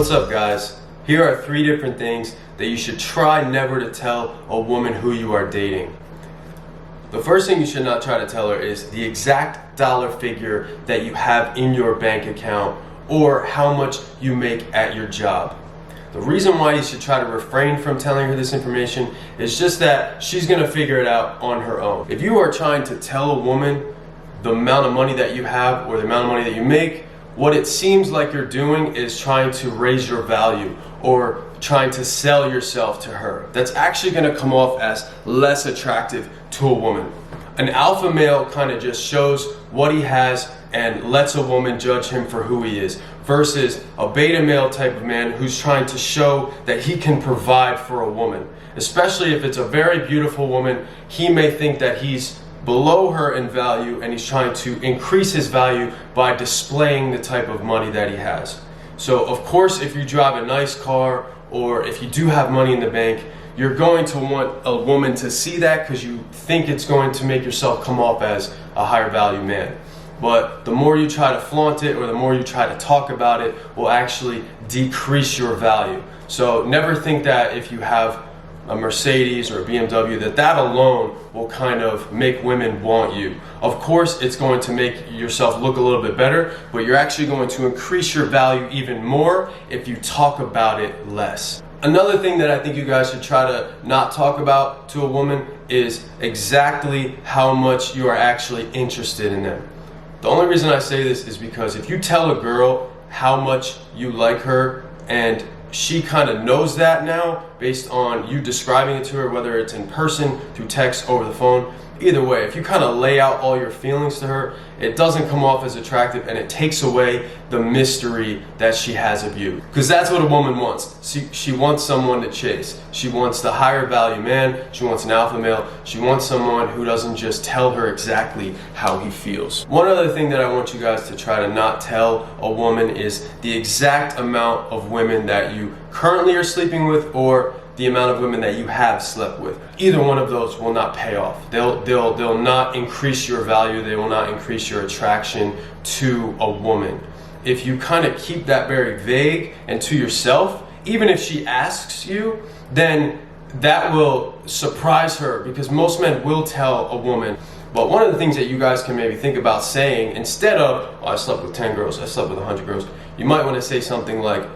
What's up, guys? Here are 3 different things that you should try never to tell a woman who you are dating. The first thing you should not try to tell her is the exact dollar figure that you have in your bank account or how much you make at your job. The reason why you should try to refrain from telling her this information is just that she's gonna figure it out on her own. If you are trying to tell a woman the amount of money that you have or the amount of money that you make, what it seems like you're doing is trying to raise your value or trying to sell yourself to her. That's actually gonna come off as less attractive to a woman. An alpha male kind of just shows what he has and lets a woman judge him for who he is, versus a beta male type of man who's trying to show that he can provide for a woman. Especially if it's a very beautiful woman, he may think that he's below her in value and he's trying to increase his value by displaying the type of money that he has. So of course, if you drive a nice car or if you do have money in the bank, you're going to want a woman to see that because you think it's going to make yourself come off as a higher value man. But the more you try to flaunt it or the more you try to talk about it will actually decrease your value. So never think that if you have a Mercedes or a BMW, that alone will kind of make women want you. Of course, it's going to make yourself look a little bit better, but you're actually going to increase your value even more if you talk about it less. Another thing that I think you guys should try to not talk about to a woman is exactly how much you are actually interested in them. The only reason I say this is because if you tell a girl how much you like her and she kind of knows that now based on you describing it to her, whether it's in person, through text, over the phone, either way, if you kind of lay out all your feelings to her, it doesn't come off as attractive and it takes away the mystery that she has of you. Because that's what a woman wants. She wants someone to chase. She wants the higher value man. She wants an alpha male. She wants someone who doesn't just tell her exactly how he feels. One other thing that I want you guys to try to not tell a woman is the exact amount of women that you currently are sleeping with or the amount of women that you have slept with. Either one of those will not pay off. They'll not increase your value. They will not increase your attraction to a woman. If you kind of keep that very vague and to yourself, even if she asks you, then that will surprise her because most men will tell a woman. But one of the things that you guys can maybe think about saying, instead of, oh, I slept with 10 girls, I slept with 100 girls, you might want to say something like,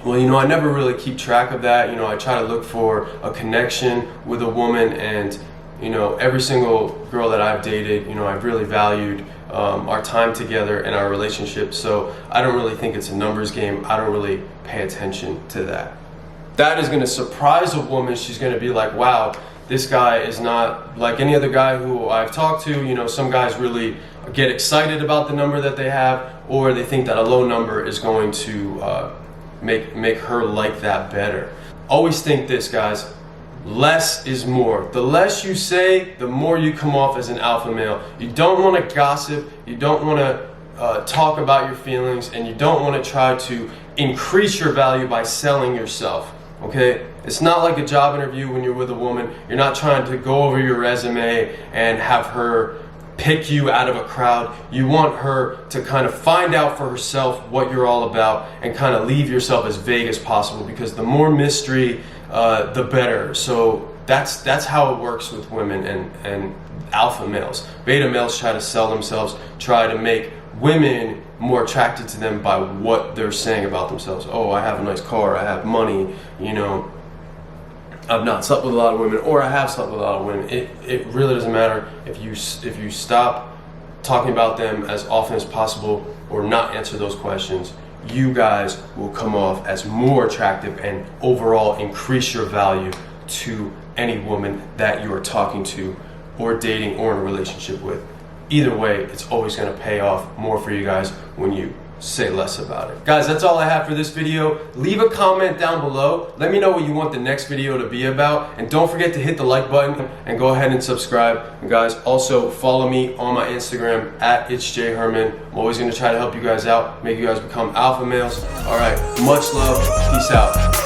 well, you know, I never really keep track of that. You know, I try to look for a connection with a woman, and, you know, every single girl that I've dated, you know, I've really valued our time together and our relationship. So I don't really think it's a numbers game. I don't really pay attention to that. That is going to surprise a woman. She's going to be like, wow, this guy is not like any other guy who I've talked to. You know, some guys really get excited about the number that they have, or they think that a low number is going to make her like that better. Always think this, guys, less is more. The less you say, the more you come off as an alpha male. You don't want to gossip, you don't want to talk about your feelings, and you don't want to try to increase your value by selling yourself, okay? It's not like a job interview when you're with a woman. You're not trying to go over your resume and have her pick you out of a crowd. You want her to kind of find out for herself what you're all about and kind of leave yourself as vague as possible, because the more mystery, the better. So that's how it works with women and alpha males. Beta males try to sell themselves, try to make women more attracted to them by what they're saying about themselves. Oh, I have a nice car, I have money, you know, I've not slept with a lot of women, or I have slept with a lot of women. It really doesn't matter if you stop talking about them as often as possible or not answer those questions. You guys will come off as more attractive and overall increase your value to any woman that you are talking to or dating or in a relationship with. Either way, it's always going to pay off more for you guys when you say less about it. Guys, that's all I have for this video. Leave a comment down below. Let me know what you want the next video to be about. And don't forget to hit the like button and go ahead and subscribe. And guys, also follow me on my Instagram at itsjherman. I'm always going to try to help you guys out, make you guys become alpha males. All right, much love. Peace out.